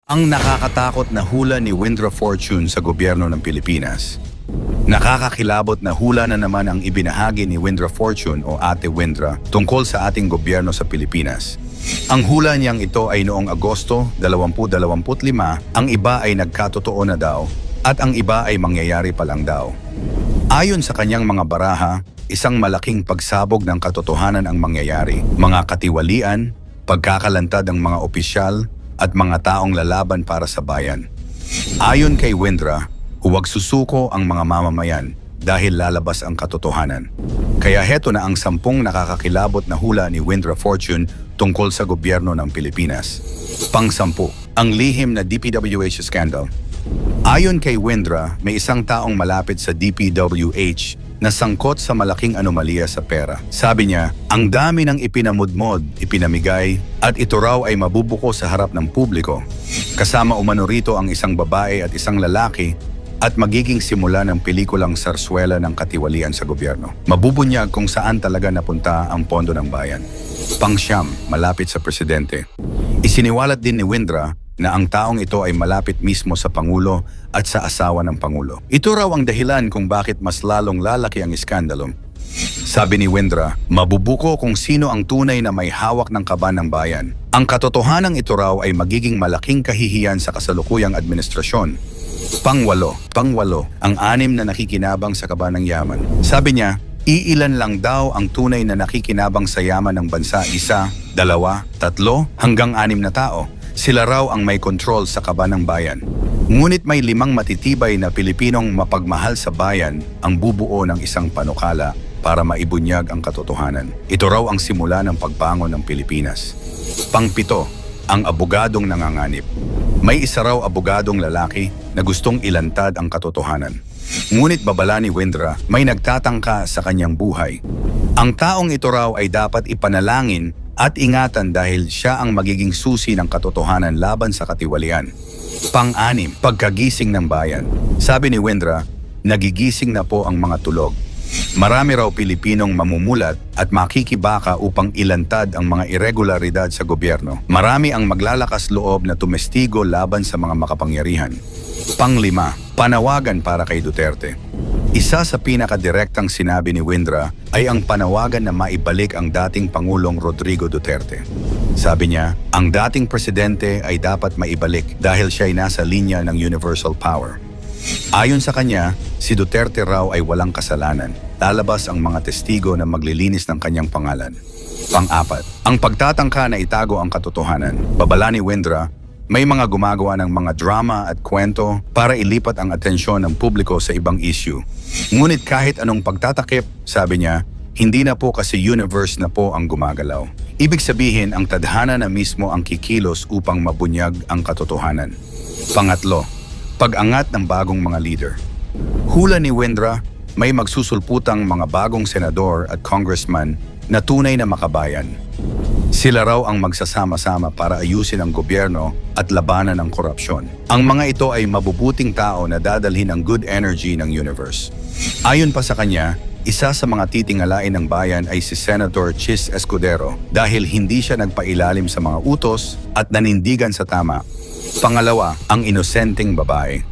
Ang nakakatakot na hula ni Windra Fortune sa gobyerno ng Pilipinas. Nakakakilabot na hula na naman ang ibinahagi ni Windra Fortune o Ate Windra tungkol sa ating gobyerno sa Pilipinas. Ang hula niyang ito ay noong Agosto 2025, ang iba ay nagkatotoo na daw at ang iba ay mangyayari pa lang daw. Ayon sa kanyang mga baraha, isang malaking pagsabog ng katotohanan ang mangyayari, mga katiwalian, pagkakalantad ng mga opisyal, at mga taong lalaban para sa bayan. Ayon kay Windra, huwag susuko ang mga mamamayan dahil lalabas ang katotohanan. Kaya heto na ang 10 nakakakilabot na hula ni Windra Fortune tungkol sa gobyerno ng Pilipinas. Pang-10, ang lihim na DPWH scandal. Ayon kay Windra, may isang taong malapit sa DPWH na sangkot sa malaking anomalya sa pera. Sabi niya, ang dami ng ipinamudmod, ipinamigay, at ito raw ay mabubuko sa harap ng publiko. Kasama umano rito ang isang babae at isang lalaki at magiging simula ng pelikulang Sarsuela ng katiwalian sa gobyerno. Mabubunyag kung saan talaga napunta ang pondo ng bayan. Pang-9, malapit sa presidente. Isiniwalat din ni Windra na ang taong ito ay malapit mismo sa Pangulo at sa asawa ng Pangulo. Ito raw ang dahilan kung bakit mas lalong lalaki ang iskandalo. Sabi ni Windra, mabubuko kung sino ang tunay na may hawak ng kaban ng bayan. Ang katotohanan ito raw ay magiging malaking kahihiyan sa kasalukuyang administrasyon. Pang-8, ang 6 na nakikinabang sa kaban ng yaman. Sabi niya, iilan lang daw ang tunay na nakikinabang sa yaman ng bansa, 1, 2, 3, hanggang 6 na tao. Sila raw ang may control sa kaban ng bayan. Ngunit may 5 matitibay na Pilipinong mapagmahal sa bayan ang bubuo ng isang panukala para maibunyag ang katotohanan. Ito raw ang simula ng pagbangon ng Pilipinas. Pang-7, ang abogadong nanganganib. May isa raw abogadong lalaki na gustong ilantad ang katotohanan. Ngunit babala ni Windra, may nagtatangka sa kanyang buhay. Ang taong ito raw ay dapat ipanalangin at ingatan dahil siya ang magiging susi ng katotohanan laban sa katiwalian. Pang-6, pagkagising ng bayan. Sabi ni Windra, nagigising na po ang mga tulog. Marami raw Pilipinong mamumulat at makikibaka upang ilantad ang mga irregularidad sa gobyerno. Marami ang maglalakas loob na tumestigo laban sa mga makapangyarihan. Pang-5, panawagan para kay Duterte. Isa sa pinakadirektang sinabi ni Windra ay ang panawagan na maibalik ang dating Pangulong Rodrigo Duterte. Sabi niya, ang dating presidente ay dapat maibalik dahil siya ay nasa linya ng universal power. Ayon sa kanya, si Duterte raw ay walang kasalanan. Lalabas ang mga testigo na maglilinis ng kanyang pangalan. Pang-4, ang pagtatangka na itago ang katotohanan. Babala ni Windra, may mga gumagawa ng mga drama at kwento para ilipat ang atensyon ng publiko sa ibang issue. Ngunit kahit anong pagtatakip, sabi niya, hindi na po kasi universe na po ang gumagalaw. Ibig sabihin, ang tadhana na mismo ang kikilos upang mabunyag ang katotohanan. Pang-8, pag-angat ng bagong mga leader. Hula ni Windra, may magsusulputang mga bagong senador at congressman na tunay na makabayan. Sila raw ang magsasama-sama para ayusin ang gobyerno at labanan ng korupsyon. Ang mga ito ay mabubuting tao na dadalhin ang good energy ng universe. Ayon pa sa kanya, isa sa mga titingalain ng bayan ay si Senator Chis Escudero dahil hindi siya nagpailalim sa mga utos at nanindigan sa tama. Pangalawa, ang inosenteng babae.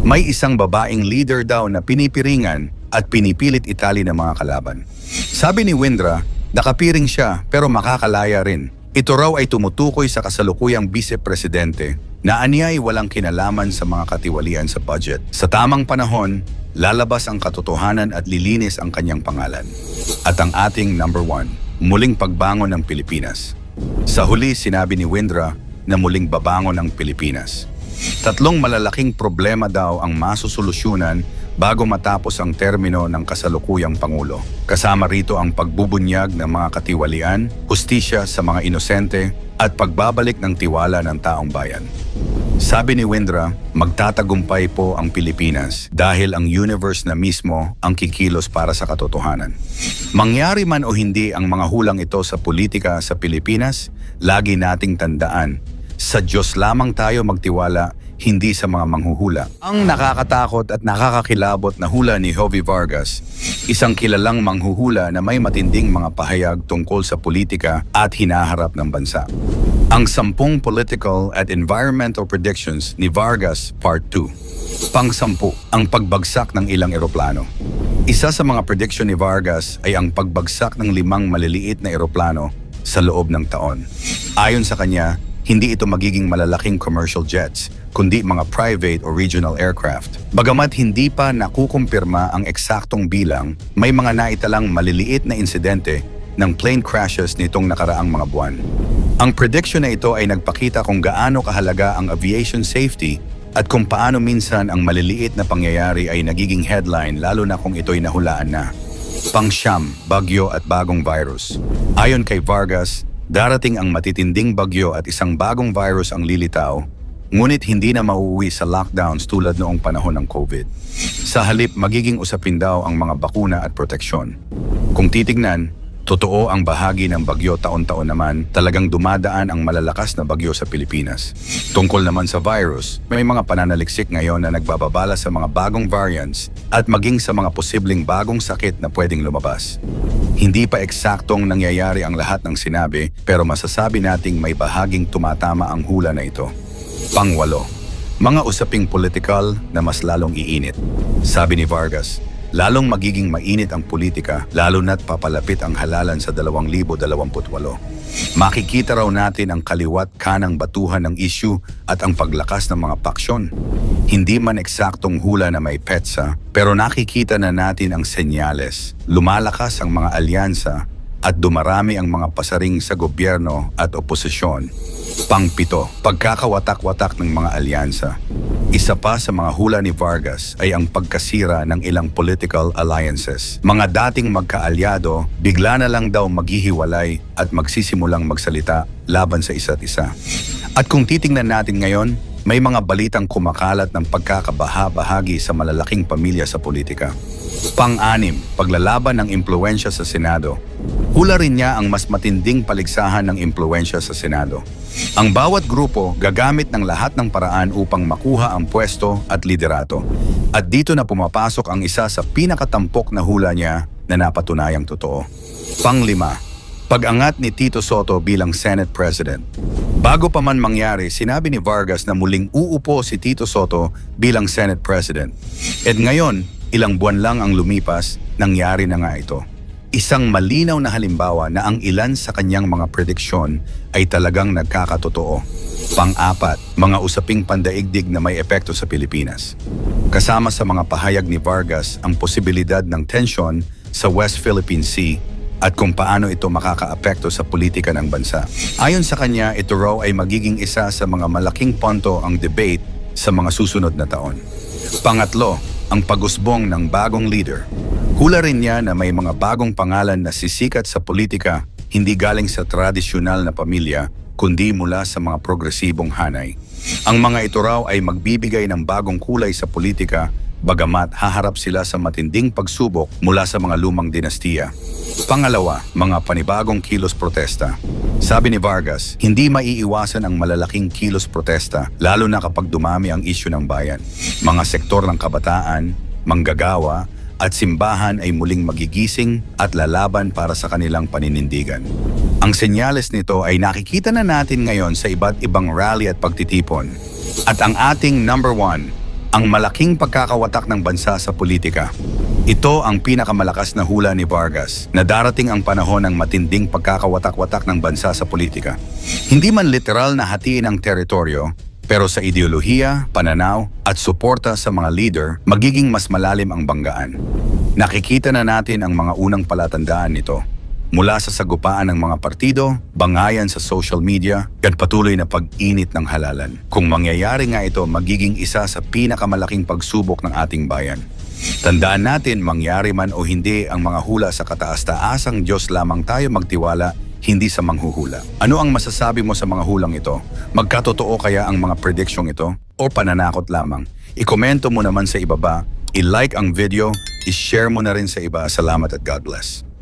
May isang babaeng leader daw na pinipiringan at pinipilit itali ng mga kalaban. Sabi ni Windra, nakapiring siya pero makakalaya rin. Ito raw ay tumutukoy sa kasalukuyang vice-presidente na anyay walang kinalaman sa mga katiwalian sa budget. Sa tamang panahon, lalabas ang katotohanan at lilinis ang kanyang pangalan. At ang ating number 1, muling pagbangon ng Pilipinas. Sa huli, sinabi ni Windra na muling babangon ng Pilipinas. 3 malalaking problema daw ang masusolusyonan bago matapos ang termino ng kasalukuyang Pangulo. Kasama rito ang pagbubunyag ng mga katiwalian, hustisya sa mga inosente, at pagbabalik ng tiwala ng taong bayan. Sabi ni Windra, magtatagumpay po ang Pilipinas dahil ang universe na mismo ang kikilos para sa katotohanan. Mangyari man o hindi ang mga hulang ito sa politika sa Pilipinas, lagi nating tandaan, sa Diyos lamang tayo magtiwala, hindi sa mga manghuhula. Ang nakakatakot at nakakakilabot na hula ni Jovi Vargas, isang kilalang manghuhula na may matinding mga pahayag tungkol sa politika at hinaharap ng bansa. Ang 10 Political at Environmental Predictions ni Vargas Part 2. Pang-10, ang pagbagsak ng ilang eroplano. Isa sa mga prediction ni Vargas ay ang pagbagsak ng 5 maliliit na eroplano sa loob ng taon. Ayon sa kanya, hindi ito magiging malalaking commercial jets, kundi mga private o regional aircraft. Bagamat hindi pa nakukumpirma ang eksaktong bilang, may mga naitalang maliliit na insidente ng plane crashes nitong nakaraang mga buwan. Ang prediction na ito ay nagpakita kung gaano kahalaga ang aviation safety at kung paano minsan ang maliliit na pangyayari ay nagiging headline lalo na kung ito'y nahulaan na. Pang-siyam, bagyo at bagong virus. Ayon kay Vargas, darating ang matitinding bagyo at isang bagong virus ang lilitaw, ngunit hindi na mauuwi sa lockdowns tulad noong panahon ng COVID. Sa halip, magiging usapin daw ang mga bakuna at proteksyon. Kung titignan, totoo ang bahagi ng bagyo taon-taon naman, talagang dumadaan ang malalakas na bagyo sa Pilipinas. Tungkol naman sa virus, may mga pananaliksik ngayon na nagbababala sa mga bagong variants at maging sa mga posibleng bagong sakit na pwedeng lumabas. Hindi pa eksaktong nangyayari ang lahat ng sinabi, pero masasabi nating may bahaging tumatama ang hula na ito. Pang-8, mga usaping politikal na mas lalong iinit. Sabi ni Vargas, lalong magiging mainit ang politika lalo na't papalapit ang halalan sa 2028. Makikita raw natin ang kaliwat kanang batuhan ng issue at ang paglakas ng mga paksyon. Hindi man eksaktong hula na may petsa, pero nakikita na natin ang senyales. Lumalakas ang mga alyansa at dumarami ang mga pasaring sa gobyerno at oposisyon. Pang-7, pagkakawatak-watak ng mga alyansa. Isa pa sa mga hula ni Vargas ay ang pagkasira ng ilang political alliances. Mga dating magkaalyado, bigla na lang daw maghihiwalay at magsisimulang magsalita laban sa isa't isa. At kung titingnan natin ngayon, may mga balitang kumakalat ng pagkakabaha-bahagi sa malalaking pamilya sa politika. Pang-6, paglalaban ng impluwensya sa Senado. Hula rin niya ang mas matinding paligsahan ng impluwensya sa Senado. Ang bawat grupo gagamit ng lahat ng paraan upang makuha ang pwesto at liderato. At dito na pumapasok ang isa sa pinakatampok na hula niya na napatunayang totoo. Pang-5, pag-angat ni Tito Sotto bilang Senate President. Bago pa man mangyari, sinabi ni Vargas na muling uupo si Tito Sotto bilang Senate President. At ngayon, ilang buwan lang ang lumipas, nangyari na nga ito. Isang malinaw na halimbawa na ang ilan sa kanyang mga prediksyon ay talagang nagkakatotoo. Pang-4, mga usaping pandaigdig na may epekto sa Pilipinas. Kasama sa mga pahayag ni Vargas ang posibilidad ng tensyon sa West Philippine Sea at kung paano ito makakaapekto sa politika ng bansa. Ayon sa kanya, ito raw ay magiging isa sa mga malaking punto ang debate sa mga susunod na taon. Pangatlo, ang pag-usbong ng bagong leader. Hula rin niya na may mga bagong pangalan na sisikat sa politika, hindi galing sa tradisyonal na pamilya, kundi mula sa mga progresibong hanay. Ang mga ito raw ay magbibigay ng bagong kulay sa politika, bagamat haharap sila sa matinding pagsubok mula sa mga lumang dinastiya. Pangalawa, mga panibagong kilos protesta. Sabi ni Vargas, hindi maiiwasan ang malalaking kilos protesta, lalo na kapag dumami ang isyu ng bayan. Mga sektor ng kabataan, manggagawa, at simbahan ay muling magigising at lalaban para sa kanilang paninindigan. Ang senyales nito ay nakikita na natin ngayon sa iba't ibang rally at pagtitipon. At ang ating number 1, ang malaking pagkakawatak ng bansa sa politika. Ito ang pinakamalakas na hula ni Vargas na darating ang panahon ng matinding pagkakawatak-watak ng bansa sa politika. Hindi man literal na hatiin ang teritoryo, pero sa ideolohiya, pananaw at suporta sa mga leader, magiging mas malalim ang banggaan. Nakikita na natin ang mga unang palatandaan nito. Mula sa sagupaan ng mga partido, bangayan sa social media, at patuloy na pag-init ng halalan. Kung mangyayari nga ito, magiging isa sa pinakamalaking pagsubok ng ating bayan. Tandaan natin, mangyari man o hindi ang mga hula sa kataas-taasang Diyos lamang tayo magtiwala, hindi sa manghuhula. Ano ang masasabi mo sa mga hulang ito? Magkatotoo kaya ang mga predicsyong ito? O pananakot lamang? I-komento mo naman sa ibaba, i-like ang video, i-share mo na rin sa iba. Salamat at God bless.